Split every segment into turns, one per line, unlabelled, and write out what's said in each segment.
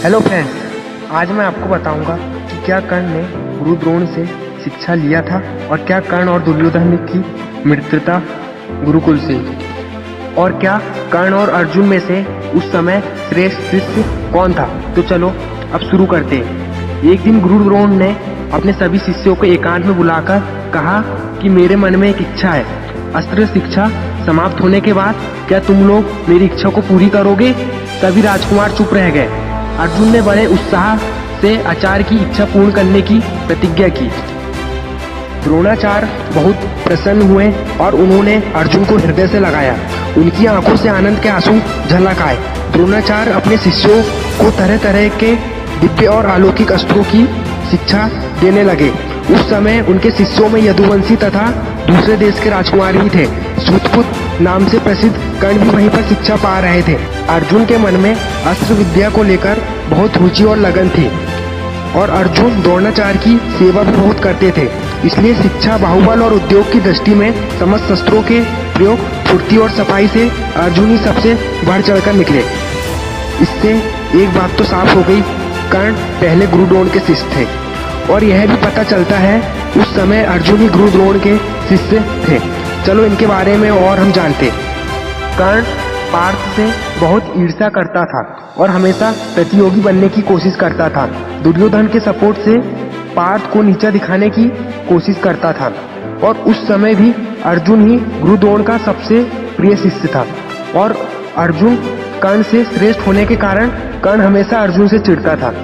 Hello friends, आज मैं आपको बताऊंगा कि क्या कर्ण ने गुरु द्रोण से शिक्षा लिया था और क्या कर्ण और दुर्योधन की मित्रता गुरुकुल से, और क्या कर्ण और अर्जुन में से उस समय श्रेष्ठ शिष्य कौन था। तो चलो अब शुरू करते हैं। एक दिन गुरु द्रोण ने अपने सभी शिष्यों को एकांत में बुलाकर कहा कि मेरे मन में एक इच्छा है। अस्त्र शिक्षा समाप्त होने के बाद क्या तुम लोग मेरी इच्छा को पूरी करोगे? सभी राजकुमार चुप रह गए। अर्जुन ने बड़े उत्साह से आचार्य की इच्छा पूर्ण करने की प्रतिज्ञा की। द्रोणाचार्य बहुत प्रसन्न हुए और उन्होंने अर्जुन को हृदय से लगाया। उनकी आंखों से आनंद के आंसू झलक आए। द्रोणाचार्य अपने शिष्यों को तरह तरह के दिव्य और अलौकिक अस्त्रों की शिक्षा देने लगे। उस समय उनके शिष्यों में यदुवंशी तथा दूसरे देश के राजकुमार भी थे। सूतपुत्र नाम से प्रसिद्ध कर्ण भी वहीं पर शिक्षा पा रहे थे। अर्जुन के मन में अस्त्र विद्या को लेकर बहुत रुचि और लगन थी और अर्जुन द्रोणाचार्य की सेवा भी बहुत करते थे। इसलिए शिक्षा, बाहुबल और उद्योग की दृष्टि में समस्त शस्त्रों के प्रयोग, फुर्ती और सफाई से अर्जुन ही सबसे बढ़ चढ़कर निकले। इससे एक बात तो साफ हो गई, कर्ण पहले गुरु द्रोण के शिष्य थे और यह भी पता चलता है उस समय अर्जुन ही गुरु द्रोण के शिष्य थे। चलो इनके बारे में और हम जानते। कर्ण पार्थ से बहुत ईर्ष्या करता था और हमेशा प्रतियोगी बनने की कोशिश करता था। दुर्योधन के सपोर्ट से पार्थ को नीचा दिखाने की कोशिश करता था और उस समय भी अर्जुन ही गुरु द्रोण का सबसे प्रिय शिष्य था। और अर्जुन कर्ण से श्रेष्ठ होने के कारण कर्ण हमेशा अर्जुन से चिढ़ता था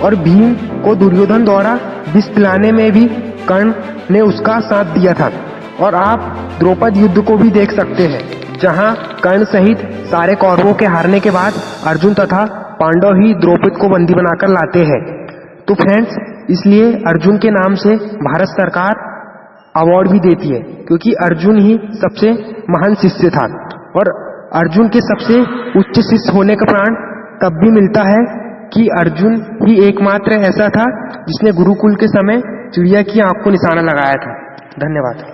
और भीम को दुर्योधन द्वारा विष पिलाने में भी कर्ण ने उसका साथ दिया था। और आप द्रौपद युद्ध को भी देख सकते हैं, जहां कर्ण सहित सारे कौरवों के हारने के बाद अर्जुन तथा पांडव ही द्रौपद को बंदी बनाकर लाते हैं। तो फ्रेंड्स, इसलिए अर्जुन के नाम से भारत सरकार अवार्ड भी देती है, क्योंकि अर्जुन ही सबसे महान शिष्य था। और अर्जुन के सबसे उच्च शिष्य होने का प्रमाण तब भी मिलता है कि अर्जुन ही एकमात्र ऐसा था जिसने गुरुकुल के समय चिड़िया की आंख को निशाना लगाया था। धन्यवाद।